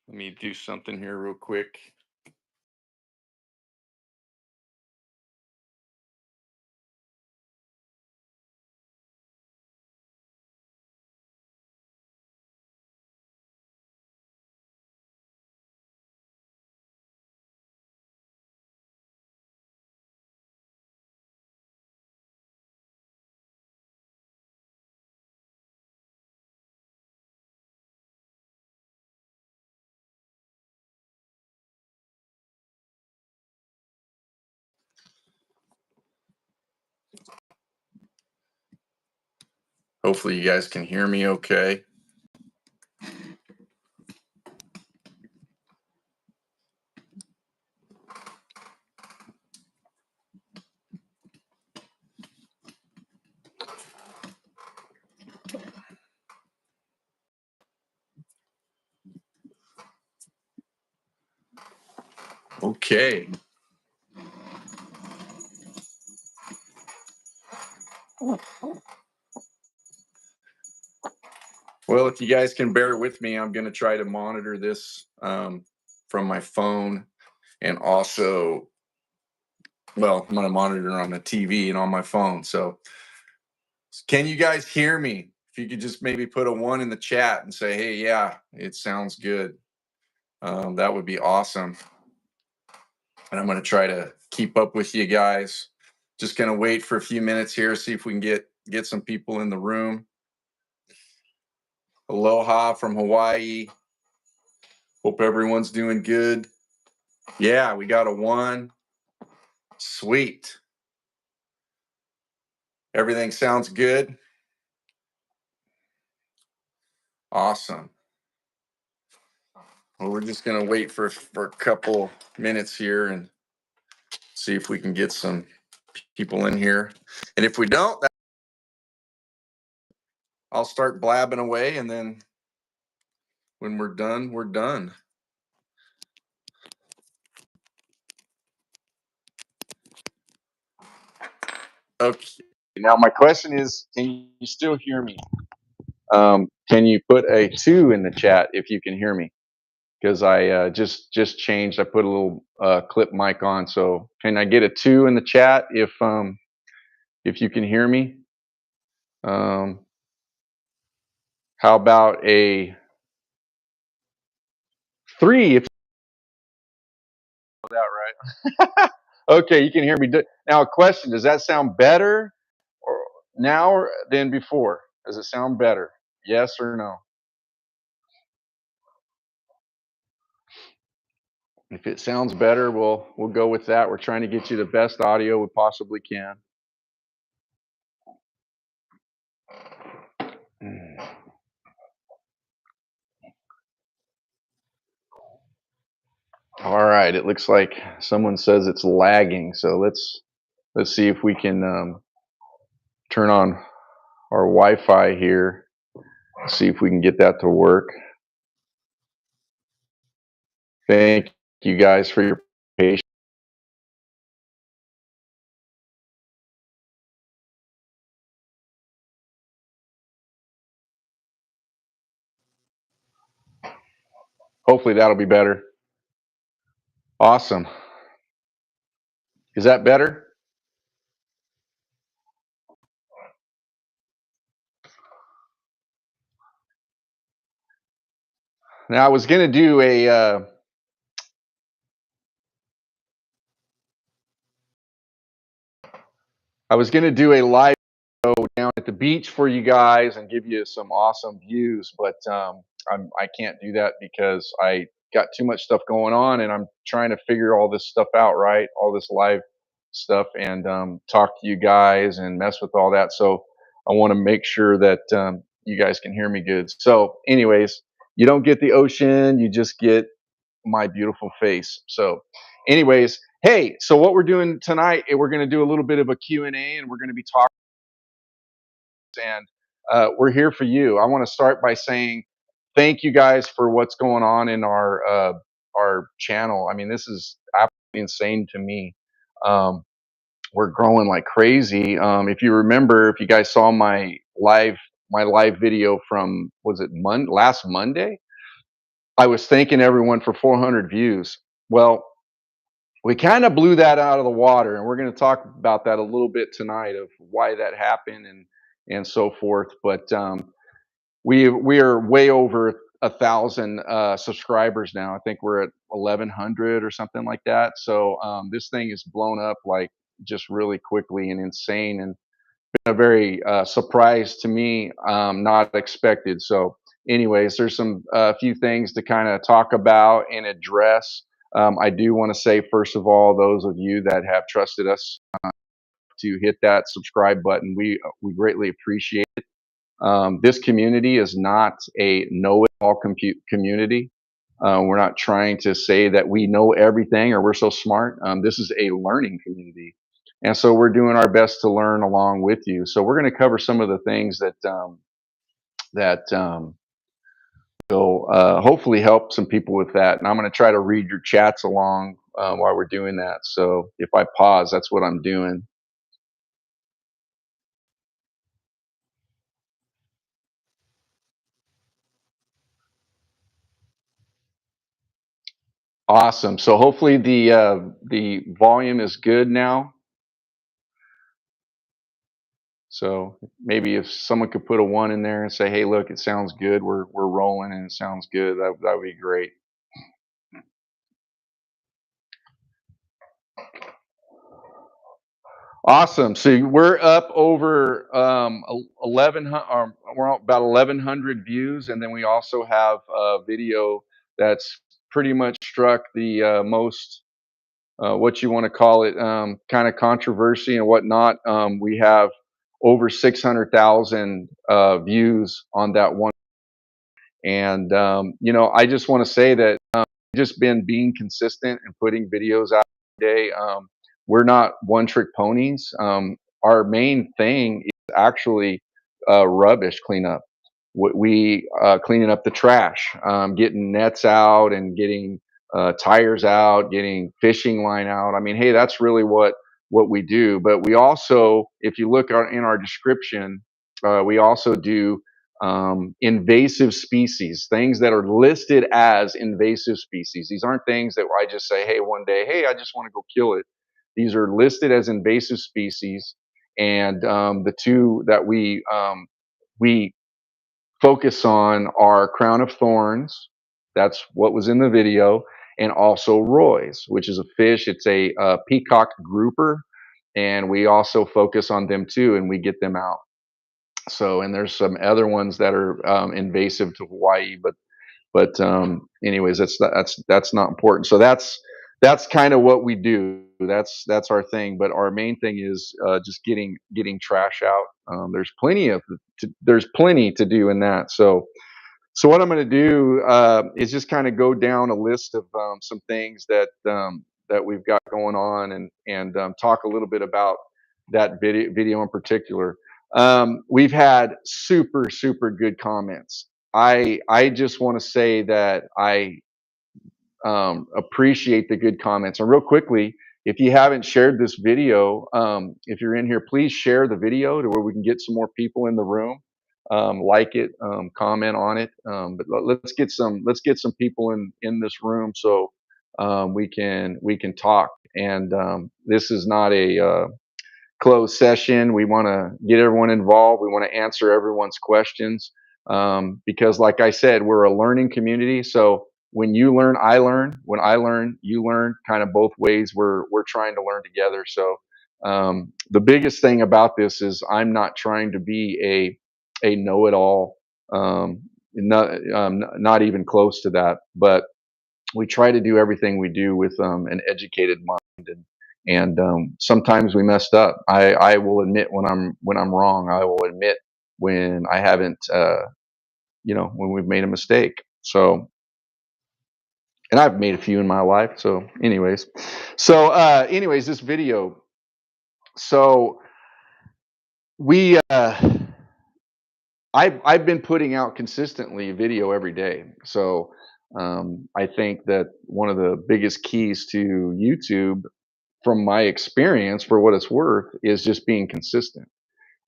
Let me do something here real quick. Hopefully you guys can hear me okay. Okay. Well, if you guys can bear with me, I'm going to try to monitor this from my phone, and also, well, I'm going to monitor on the TV and on my phone. So, can you guys hear me? If you could just maybe put a one in the chat and say, hey, yeah, it sounds good. That would be awesome. And I'm going to try to keep up with you guys. Just going to wait for a few minutes here, see if we can get some people in the room. Aloha from Hawaii. Hope everyone's doing good. Yeah, we got a one. Sweet. Everything sounds good. Awesome. Well, we're just going to wait for a couple minutes here and see if we can get some people in here. And if we don't, I'll start blabbing away. And then when we're done, we're done. Okay. Now, my question is, can you still hear me? Can you put a two in the chat if you can hear me? Because I just changed. I put a little clip mic on. So can I get a two in the chat if you can hear me? How about a three? If that right. Okay, you can hear me. Now, a question: does that sound better or now than before? Does it sound better? Yes or no? If it sounds better, we'll go with that. We're trying to get you the best audio we possibly can. All right, it looks like someone says it's lagging, so let's see if we can turn on our Wi-Fi here. See if we can get that to work. Thank you guys for your patience. Hopefully that'll be better. Awesome. Is that better? Now I was going to do a live show down at the beach for you guys and give you some awesome views, but I can't do that because I got too much stuff going on, and I'm trying to figure all this stuff out, right? All this live stuff, and talk to you guys and mess with all that. So I want to make sure that you guys can hear me good. So, anyways, you don't get the ocean, you just get my beautiful face. So, anyways, hey, so what we're doing tonight, we're going to do a little bit of a Q&A, and we're going to be talking, and we're here for you. I want to start by saying thank you guys for what's going on in our channel. I mean, this is absolutely insane to me. We're growing like crazy. If you remember, if you guys saw my live video from, was it last Monday? I was thanking everyone for 400 views. Well, we kind of blew that out of the water, and we're going to talk about that a little bit tonight of why that happened and so forth. But we are way over 1,000 subscribers now. I think we're at 1,100 or something like that. So this thing is blown up like just really quickly and insane, and been a very surprise to me, not expected. So, anyways, there's some few things to kind of talk about and address. I do want to say, first of all, those of you that have trusted us to hit that subscribe button, we greatly appreciate. This community is not a know-it-all community. We're not trying to say that we know everything or we're so smart. This is a learning community, and so we're doing our best to learn along with you. So we're going to cover some of the things that will hopefully help some people with that. And I'm going to try to read your chats along while we're doing that. So if I pause, that's what I'm doing. Awesome. So hopefully the volume is good now. So maybe if someone could put a one in there and say, "Hey, look, it sounds good. We're rolling and it sounds good." That would be great. Awesome. So we're up over 1100. We're about 1,100 views, and then we also have a video that's pretty much struck the most what you want to call it, kind of controversy and whatnot. We have over 600,000 views on that one. And I just want to say that just been being consistent and putting videos out every day. We're not one trick ponies. Our main thing is actually rubbish cleanup. We cleaning up the trash, getting nets out and getting tires out, getting fishing line out. I mean, hey, that's really what we do. But we also, if you look in our description, we also do invasive species, things that are listed as invasive species. These aren't things that I just say, hey, one day, hey, I just want to go kill it. These are listed as invasive species, and the two that we focus on are crown of thorns. That's what was in the video, and also roys, which is a fish. It's a peacock grouper, and we also focus on them too, and we get them out. So, and there's some other ones that are invasive to Hawaii, but anyways, that's not important. So that's kind of what we do. That's our thing. But our main thing is just getting trash out. There's plenty to do in that. So what I'm going to do is just kind of go down a list of some things that we've got going on, and talk a little bit about that video in particular. We've had super good comments. I just want to say that I appreciate the good comments. And real quickly, if you haven't shared this video, if you're in here, please share the video to where we can get some more people in the room. Like it, comment on it. But let's get some people in this room so we can talk. And this is not a closed session. We want to get everyone involved. We want to answer everyone's questions because, like I said, we're a learning community. So when you learn, I learn. When I learn, you learn. Kind of both ways. We're trying to learn together. So the biggest thing about this is I'm not trying to be a know-it-all. Not even close to that. But we try to do everything we do with an educated mind, and sometimes we messed up. I will admit when I'm wrong. I will admit when I haven't when we've made a mistake. So, and I've made a few in my life. So anyways, this video. So we I've been putting out consistently video every day. So I think that one of the biggest keys to YouTube, from my experience, for what it's worth, is just being consistent.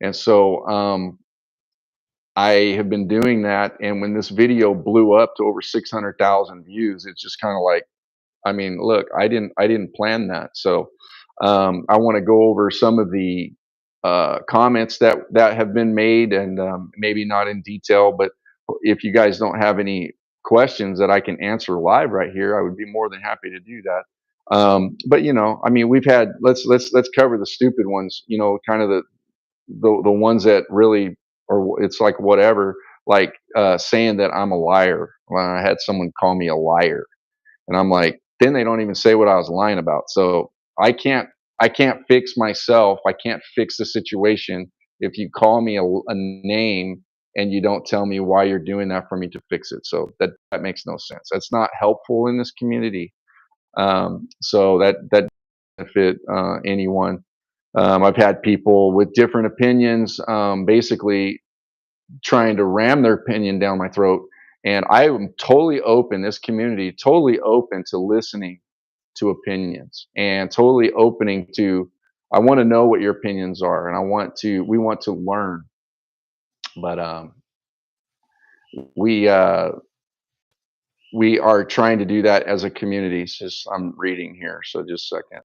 And so I have been doing that, and when this video blew up to over 600,000 views, it's just kind of like, I mean, look, I didn't plan that. So I want to go over some of the comments that have been made, and maybe not in detail, but if you guys don't have any questions that I can answer live right here, I would be more than happy to do that. But I mean, we've had let's cover the stupid ones. Kind of the ones that really, or it's like whatever, like saying that I'm a liar. When I had someone call me a liar, and I'm like, then they don't even say what I was lying about. So I can't I can't fix myself. I can't fix the situation if you call me a name and you don't tell me why you're doing that for me to fix it. So that makes no sense. That's not helpful in this community. So that benefit anyone. I've had people with different opinions, basically trying to ram their opinion down my throat. And I am totally open, this community, totally open to listening to opinions and totally opening to, I want to know what your opinions are. And we want to learn. But we, uh, we are trying to do that as a community. Just, I'm reading here. So just a second.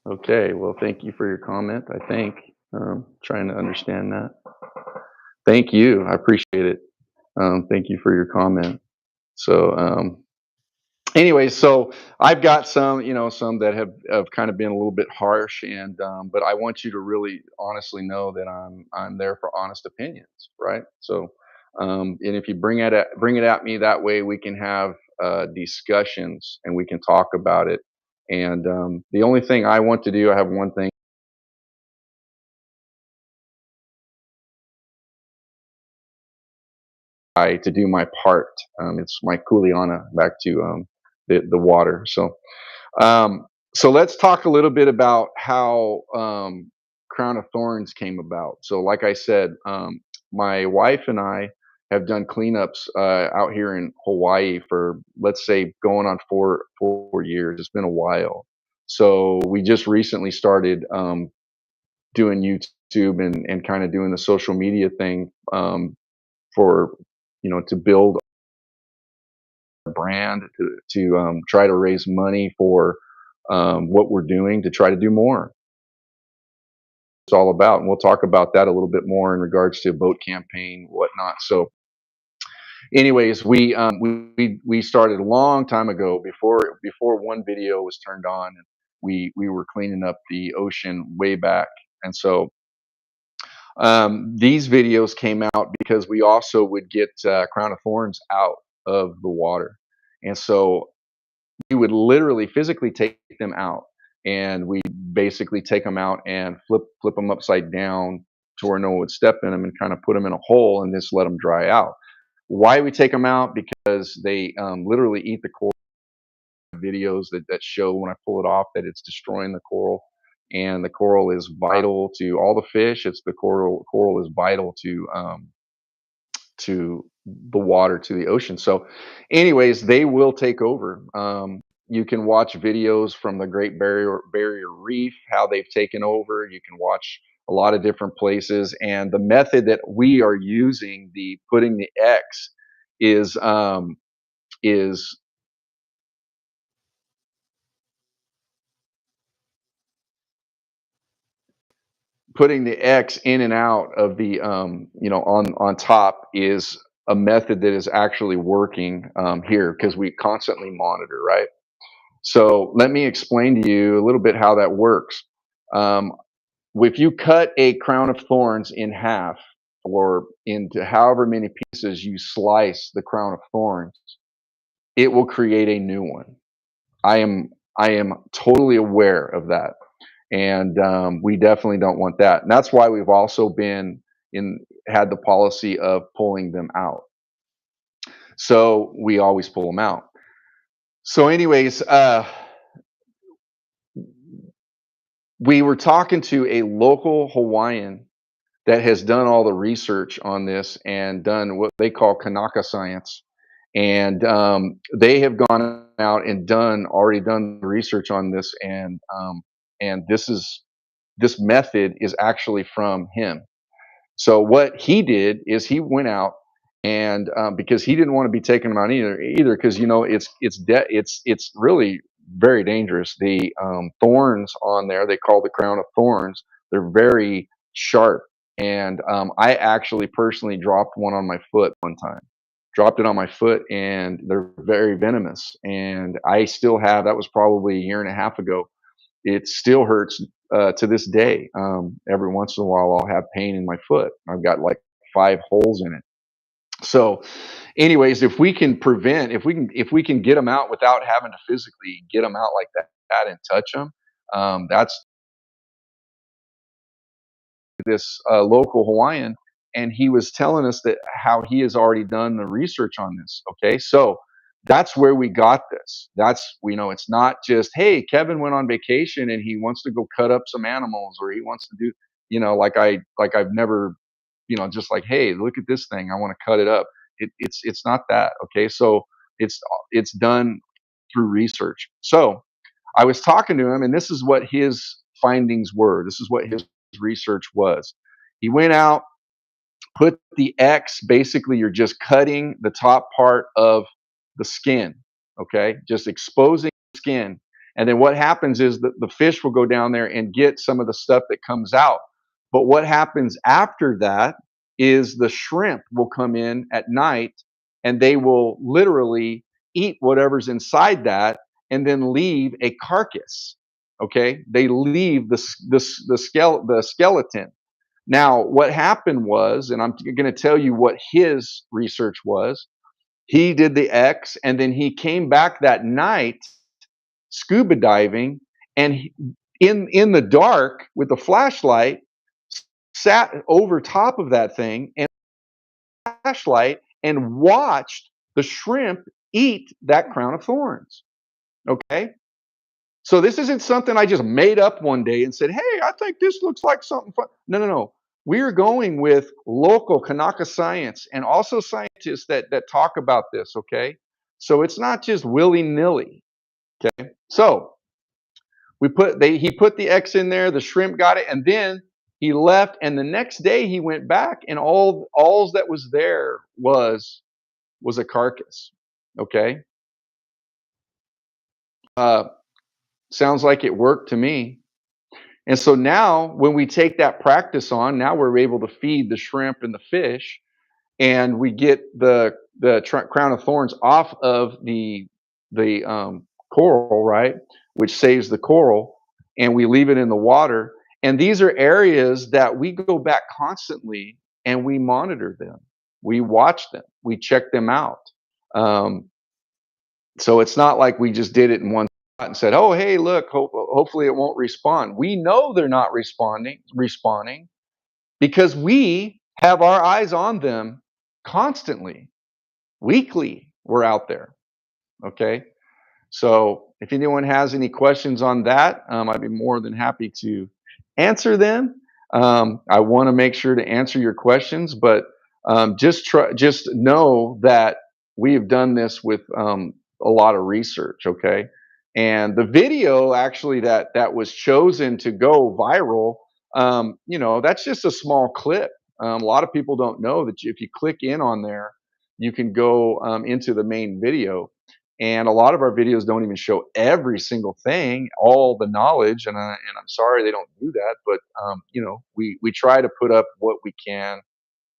Okay. Well, thank you for your comment. I think, trying to understand that. Thank you. I appreciate it. Thank you for your comment. So, anyways, so I've got some that have kind of been a little bit harsh, and but I want you to really honestly know that I'm there for honest opinions, right? So, and if you bring it at me that way, we can have discussions and we can talk about it. And the only thing I want to do, I have one thing to do my part. It's my kuleana back to the water. Um, so let's talk a little bit about how Crown of Thorns came about. So, like I said, my wife and I have done cleanups out here in Hawaii for, let's say, going on four years. It's been a while. So we just recently started doing YouTube and kind of doing the social media thing, for to build a brand, to try to raise money for what we're doing, to try to do more. It's all about, and we'll talk about that a little bit more in regards to boat campaign, whatnot. So, anyways, we started a long time ago, before one video was turned on, and we were cleaning up the ocean way back. And so these videos came out because we also would get Crown of Thorns out of the water, and so we would literally physically take them out, and we basically take them out and flip them upside down to where no one would step in them, and kind of put them in a hole and just let them dry out. Why we take them out? Because they literally eat the coral. Videos that show when I pull it off that it's destroying the coral, and the coral is vital to all the fish. It's the coral is vital to the water, to the ocean. So, anyways, they will take over. You can watch videos from the Great Barrier Reef, how they've taken over. You can watch a lot of different places, and the method that we are using, the putting the X, is is putting the X in and out of the on top, is a method that is actually working here, because we constantly monitor, right? So let me explain to you a little bit how that works. Um, if you cut a crown of thorns in half, or into however many pieces you slice the crown of thorns, it will create a new one. I am I am totally aware of that, and we definitely don't want that. And that's why we've also been in had the policy of pulling them out. So we always pull them out. So, anyways, we were talking to a local Hawaiian, that has done all the research on this and done what they call Kanaka science. And they have gone out and already done research on this, and this method is actually from him. So what he did is he went out and because he didn't want to be taken out either because it's really very dangerous. The thorns on there, they call the crown of thorns. They're very sharp, and I actually personally dropped one on my foot one time. Dropped it on my foot, and they're very venomous. And I still have, that was probably a year and a half ago. It still hurts to this day. Every once in a while, I'll have pain in my foot. I've got like 5 holes in it. So, anyways, if we can get them out without having to physically get them out like that and touch them, that's this local Hawaiian, and he was telling us that how he has already done the research on this. Okay, so that's where we got this. That's it's not just hey, Kevin went on vacation and he wants to go cut up some animals, or he wants to do like I've never just like hey, look at this thing, I want to cut it up. It's not that. Okay, so it's it's done through research. So I was talking to him, and this is what his findings were. This is what his research was. He went out, put the X, basically, you're just cutting the top part of the skin, okay? Just exposing the skin. And then what happens is that the fish will go down there and get some of the stuff that comes out. But what happens after that is the shrimp will come in at night and they will literally eat whatever's inside that and then leave a carcass. Okay, they leave the skeleton. Now, what happened was, and I'm going to tell you what his research was. He did the X, and then he came back that night scuba diving, and in the dark with the flashlight, sat over top of that thing and flashlight and watched the shrimp eat that crown of thorns. Okay, so this isn't something I just made up one day and said, "Hey, I think this looks like something fun." No, no, no. We're going with local Kanaka science and also scientists that talk about this. Okay, so it's not just willy nilly. Okay, so he put the X in there. The shrimp got it, and then he left. And the next day he went back, and all that was there was a carcass. Okay, uh, sounds like it worked to me. And so now, when we take that practice on, now we're able to feed the shrimp and the fish, and we get the crown of thorns off of the coral, right? Which saves the coral, and we leave it in the water. And these are areas that we go back constantly and we monitor them, we watch them, we check them out. Um, so it's not like we just did it in one spot and said, "Oh, hey, look, hopefully it won't respond." We know they're not responding because we have our eyes on them constantly, weekly. We're out there. Okay. So if anyone has any questions on that, I'd be more than happy to answer them. I want to make sure to answer your questions, but just know that we have done this with a lot of research. Okay, and the video actually that was chosen to go viral, that's just a small clip. A lot of people don't know that if you click in on there, you can go into the main video, and a lot of our videos don't even show every single thing, all the knowledge, and I'm sorry they don't do that, but we try to put up what we can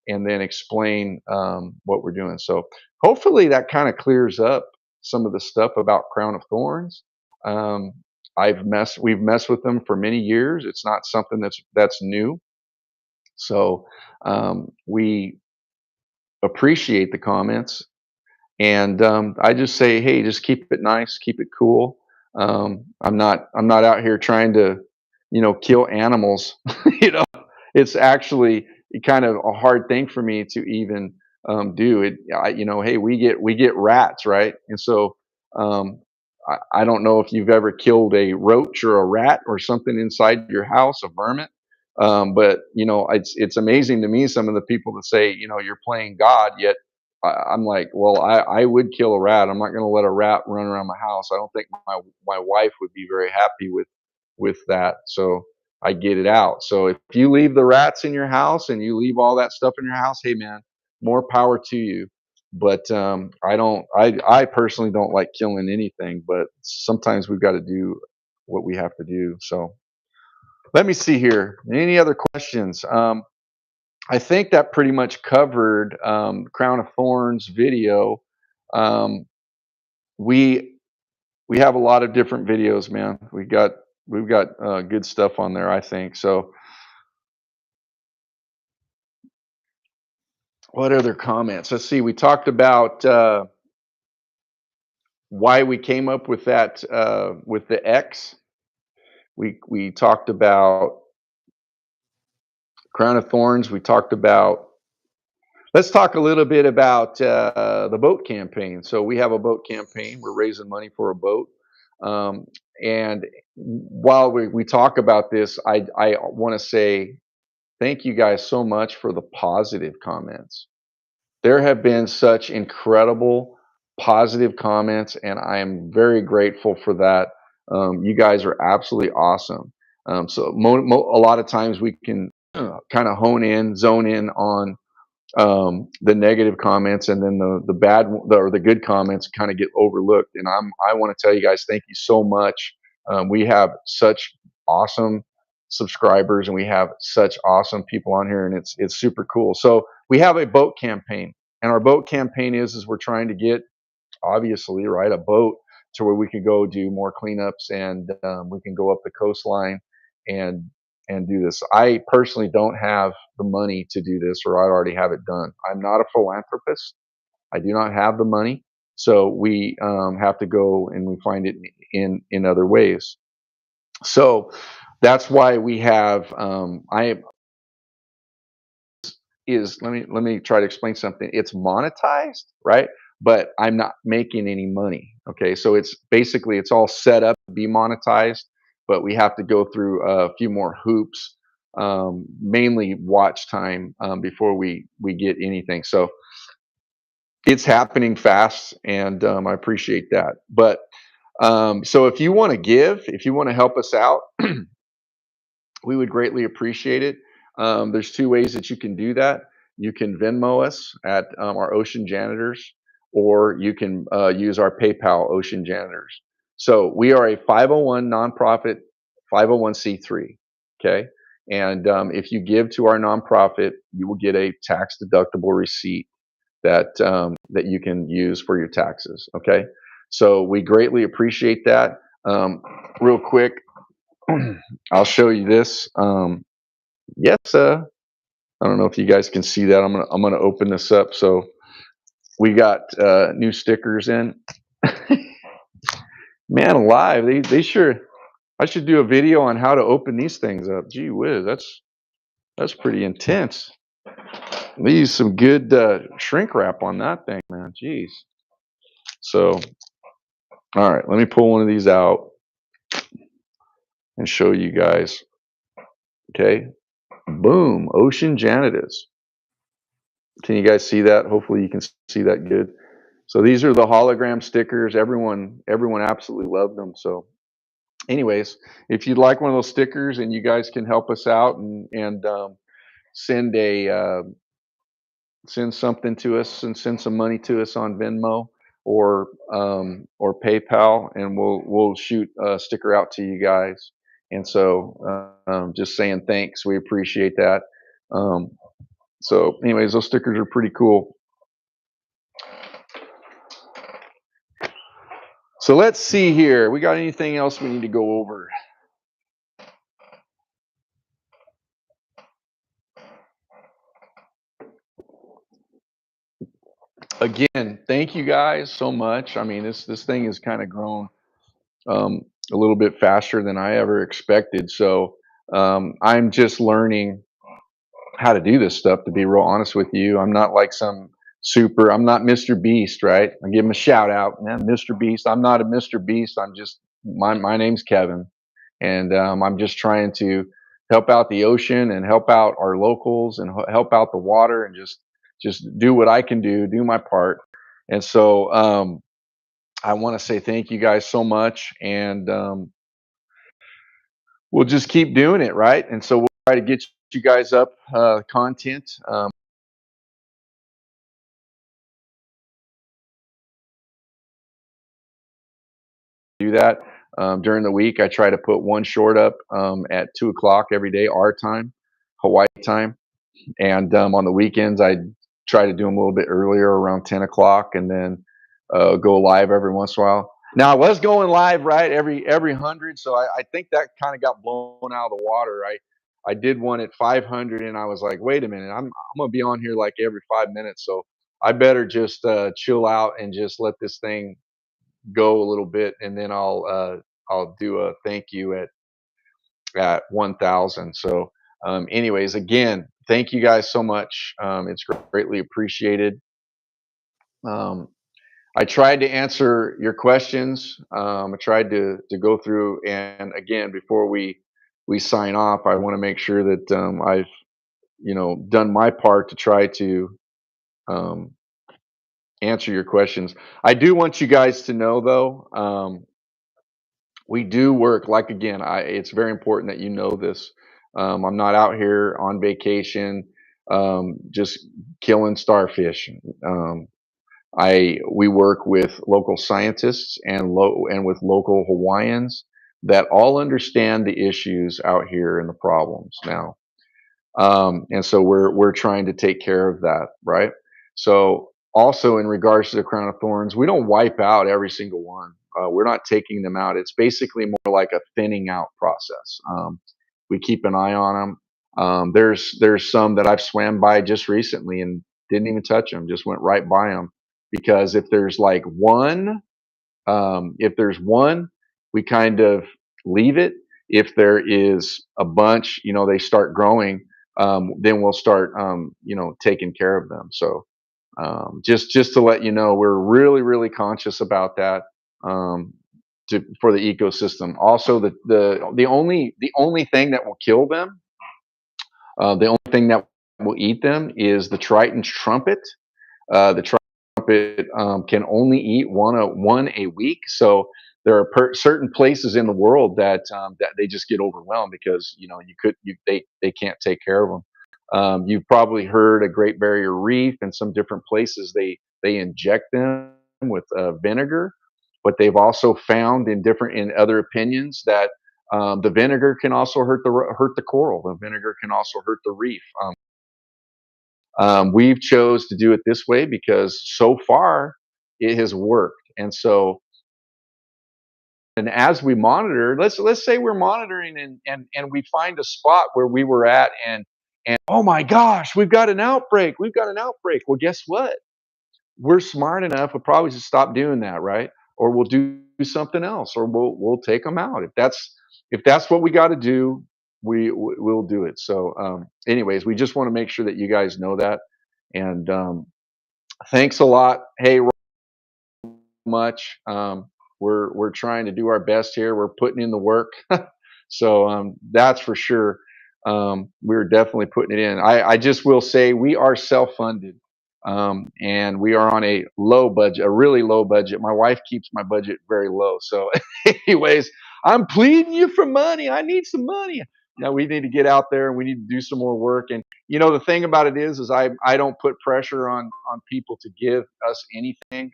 and then explain what we're doing. So hopefully that kind of clears up some of the stuff about crown of thorns. Um, we've messed with them for many years. It's not something that's new. So we appreciate the comments, and I just say, hey, just keep it nice, keep it cool. I'm not out here trying to, kill animals. you know, it's actually kind of a hard thing for me to even do it. Hey, we get rats, right? And so I don't know if you've ever killed a roach or a rat or something inside your house, a vermin. But it's amazing to me some of the people that say you're playing God, yet I'm like, well, I would kill a rat. I'm not going to let a rat run around my house. I don't think my wife would be very happy with that. So I get it out. So if you leave the rats in your house and you leave all that stuff in your house, hey man, more power to you. But I don't. I personally don't like killing anything. But sometimes we've got to do what we have to do. So let me see here. Any other questions? I think that pretty much covered Crown of Thorns video. Um, we we have a lot of different videos, man. We've got good stuff on there, I think. So, what other comments? Let's see. We talked about why we came up with that with the X. We talked about Crown of Thorns. We talked about. Let's talk a little bit about the boat campaign. So we have a boat campaign. We're raising money for a boat. Um, and while we talk about this, I want to say thank you guys so much for the positive comments. There have been such incredible positive comments, and I am very grateful for that. You guys are absolutely awesome. So a lot of times we can kind of zone in on the negative comments, and then the bad or the good comments kind of get overlooked. And I want to tell you guys, thank you so much. We have such awesome subscribers, and we have such awesome people on here, and it's super cool. So we have a boat campaign, and our boat campaign is we're trying to get, obviously, right, a boat to where we can go do more cleanups, and we can go up the coastline and do this. I personally don't have the money to do this, or I already have it done. I'm not a philanthropist. I do not have the money, so we have to go and we find it in other ways. So that's why we have. I is let me try to explain something. It's monetized, right? But I'm not making any money. Okay, so it's basically it's all set up to be monetized, but we have to go through a few more hoops, mainly watch time, before we get anything. So it's happening fast, and I appreciate that. But so if you want to give, if you want to help us out, we would greatly appreciate it. There's two ways that you can do that. You can Venmo us at our Ocean Janitors, or you can use our PayPal, Ocean Janitors. So we are a 501 nonprofit, 501c3. Okay. And if you give to our nonprofit, you will get a tax deductible receipt that you can use for your taxes. Okay. So we greatly appreciate that. Real quick, I'll show you this. Yes, I don't know if you guys can see that. I'm gonna open this up. So we got new stickers in. Man alive, they sure. I should do a video on how to open these things up. Gee whiz, that's pretty intense. They use some good shrink wrap on that thing, man. Jeez. So, all right, let me pull one of these out and show you guys. Okay, boom, Ocean Janitors. Can you guys see that? Hopefully you can see that good. So these are the hologram stickers. Everyone absolutely loved them. So anyways, if you'd like one of those stickers and you guys can help us out and send send something to us and send some money to us on Venmo or PayPal, and we'll shoot a sticker out to you guys. And so just saying thanks. We appreciate that. Um, so anyways, those stickers are pretty cool. So let's see here. We got anything else we need to go over? Again, thank you guys so much. I mean, this thing has kind of grown a little bit faster than I ever expected. So I'm just learning how to do this stuff. To be real honest with you, I'm not like some super. I'm not Mr. Beast, right? I give him a shout out, man, Mr. Beast. I'm not a Mr. Beast. I'm just my name's Kevin, and I'm just trying to help out the ocean and help out our locals and help out the water and just do what I can do my part. And so I want to say thank you guys so much, and we'll just keep doing it, right? And so we'll try to get you guys up content. Do that during the week. I try to put one short up at 2 o'clock every day, our time, Hawaii time. And on the weekends, I try to do them a little bit earlier, around 10 o'clock, and then go live every once in a while. Now I was going live right every 100, so I think that kind of got blown out of the water. I did one at 500, and I was like, wait a minute, I'm gonna be on here like every 5 minutes, so I better just chill out and just let this thing go a little bit, and then I'll do a thank you at 1,000. So, anyways, again, thank you guys so much. It's greatly appreciated. Um, I tried to answer your questions. I tried to go through, and again, before we sign off, I want to make sure that I've done my part to try to um, answer your questions. I do want you guys to know, though. We do work, like, again, it's very important that you know this. I'm not out here on vacation, just killing starfish. Um, we work with local scientists and with local Hawaiians that all understand the issues out here and the problems now. And so we're trying to take care of that, right? So also in regards to the crown of thorns, we don't wipe out every single one. We're not taking them out. It's basically more like a thinning out process. We keep an eye on them. There's some that I've swam by just recently and didn't even touch them, just went right by them, because if there's one, we kind of leave it. If there is a bunch, they start growing, then we'll start, taking care of them. So just to let you know, we're really, really conscious about that, um, for the ecosystem. Also, the only thing that will kill them, the only thing that will eat them is the Triton's trumpet. The trumpet can only eat one a week. So there are certain places in the world that they just get overwhelmed because they can't take care of them. You've probably heard a Great Barrier Reef and some different places they inject them with vinegar, but they've also found in other opinions that the vinegar can also hurt the coral. The vinegar can also hurt the reef. We've chose to do it this way because so far it has worked. And so, and as we monitor, let's say we're monitoring and we find a spot where we were at, and oh my gosh, we've got an outbreak. We've got an outbreak. Well, guess what? We're smart enough. We'll probably just stop doing that, right? Or we'll do something else, or we'll take them out. If that's what we got to do, we'll do it. So, anyways, we just want to make sure that you guys know that. And thanks a lot. Hey, much. We're trying to do our best here. We're putting in the work, so that's for sure. We're definitely putting it in. I just will say we are self-funded, and we are on a low budget, a really low budget. My wife keeps my budget very low. So, anyways, I'm pleading you for money. I need some money. We need to get out there and we need to do some more work. And the thing about it is I don't put pressure on people to give us anything.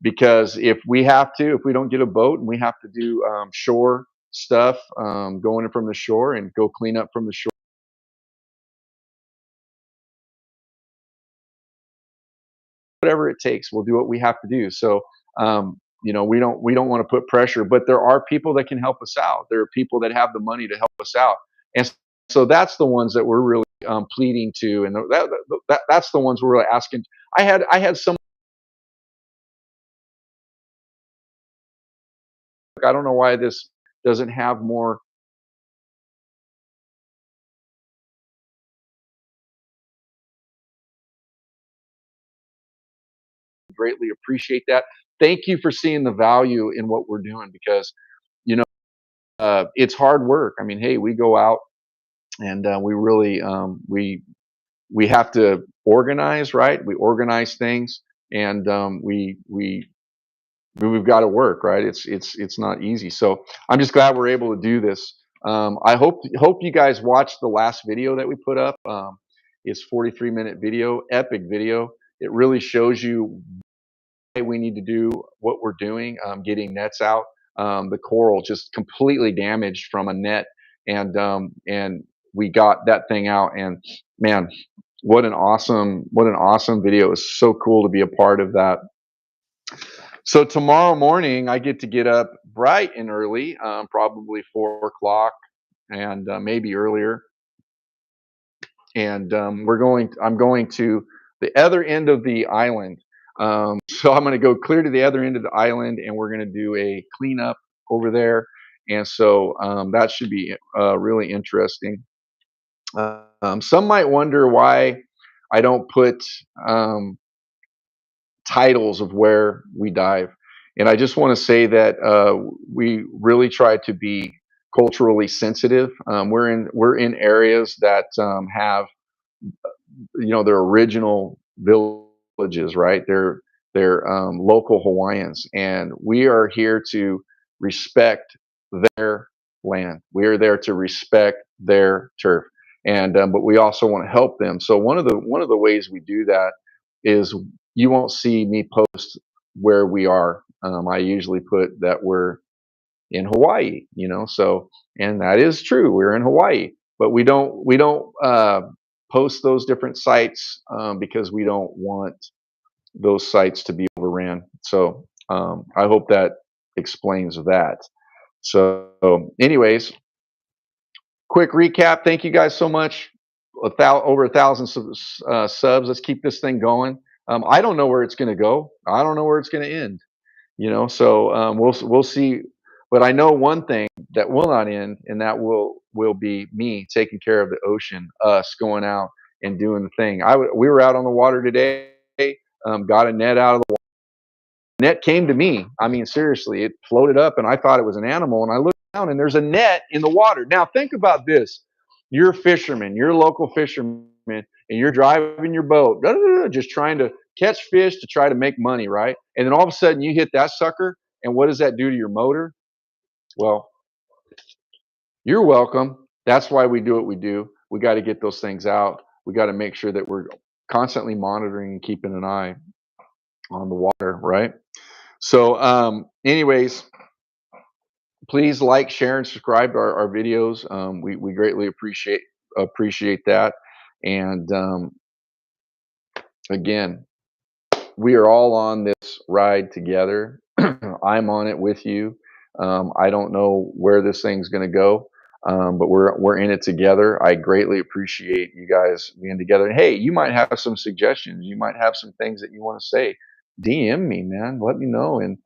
Because if we don't get a boat and we have to do shore stuff, going in from the shore and go clean up from the shore, whatever it takes, we'll do what we have to do. So, we don't want to put pressure, but there are people that can help us out. There are people that have the money to help us out, and so that's the ones that we're really pleading to, and that's the ones we're really asking. I had some. I don't know why this doesn't have more. Greatly appreciate that. Thank you for seeing the value in what we're doing, because you know it's hard work. I mean, hey, we go out. and we really we have to organize, right? We organize things, and we've got to work, right? It's not easy. So I'm just glad we're able to do this. I hope you guys watched the last video that we put up. It's 43-minute video, epic video. It really shows you why we need to do what we're doing, getting nets out. The coral just completely damaged from a net, and we got that thing out. And man, what an awesome video! It's so cool to be a part of that. So tomorrow morning, I get to get up bright and early, probably 4 o'clock, and maybe earlier. And I'm going to the other end of the island. So I'm going to go clear to the other end of the island, and we're going to do a cleanup over there. And so that should be really interesting. Some might wonder why I don't put titles of where we dive. And I just want to say that we really try to be culturally sensitive. We're in areas that have, their original villages, right? They're local Hawaiians, and we are here to respect their land. We are there to respect their turf, and but we also want to help them. So one of the ways we do that is you won't see me post where we are. I usually put that we're in Hawaii, so, and that is true. We're in Hawaii, but we don't post those different sites because we don't want those sites to be overran. So I hope that explains that. So, anyways, quick recap. Thank you guys so much. Over 1,000 subs. Let's keep this thing going. I don't know where it's going to go. I don't know where it's going to end. So we'll see. But I know one thing that will not end, and that will be me taking care of the ocean, us going out and doing the thing. We were out on the water today, got a net out of the water. Net came to me. I mean, seriously, it floated up, and I thought it was an animal. And I looked down, and there's a net in the water. Now think about this: you're a fisherman, you're a local fisherman, and you're driving your boat, just trying to catch fish to try to make money, right? And then all of a sudden you hit that sucker, and what does that do to your motor? Well, you're welcome. That's why we do what we do. We got to get those things out. We got to make sure that we're constantly monitoring and keeping an eye on the water, right? So, anyways, please like, share, and subscribe to our videos. We greatly appreciate that. And again, we are all on this ride together. I'm on it with you. I don't know where this thing's going to go, but we're in it together. I greatly appreciate you guys being together. And hey, you might have some suggestions. You might have some things that you want to say. DM me, man. Let me know, and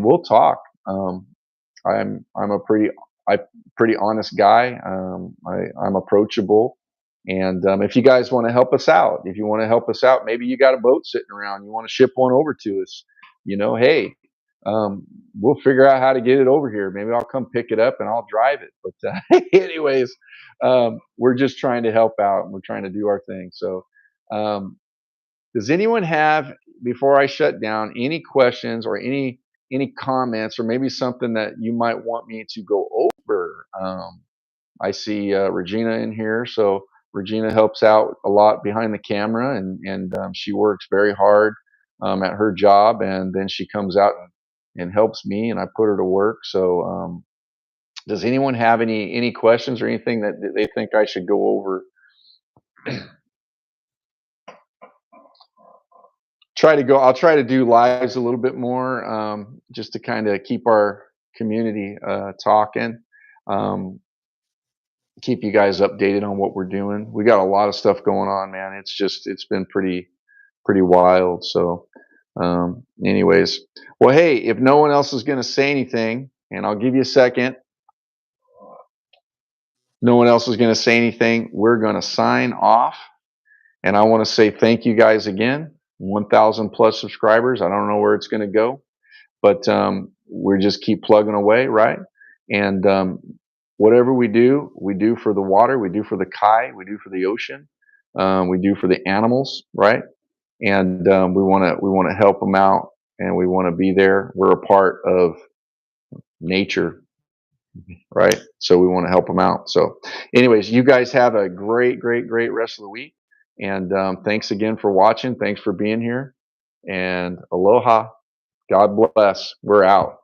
we'll talk. I'm a pretty honest guy. I'm approachable. And if you guys want to help us out, maybe you got a boat sitting around, you want to ship one over to us, hey, we'll figure out how to get it over here. Maybe I'll come pick it up and I'll drive it. But anyways, we're just trying to help out, and we're trying to do our thing. So does anyone have, before I shut down, any questions or any comments, or maybe something that you might want me to go over? I see Regina in here, so Regina helps out a lot behind the camera, and she works very hard at her job, and then she comes out and helps me, and I put her to work. So does anyone have any questions or anything that they think I should go over? I'll try to do lives a little bit more, just to kind of keep our community talking. Keep you guys updated on what we're doing. We got a lot of stuff going on, man. It's been pretty wild. So anyways, well, hey, if no one else is going to say anything, and I'll give you a second, no one else is going to say anything, we're going to sign off. And I want to say thank you guys again. 1,000 plus subscribers. I don't know where it's going to go, but we just keep plugging away, right? And whatever we do for the water, we do for the kai, we do for the ocean, we do for the animals, right? And we want to help them out, and we want to be there. We're a part of nature, right? So we want to help them out. So, anyways, you guys have a great rest of the week, and thanks again for watching. Thanks for being here, and aloha. God bless. We're out.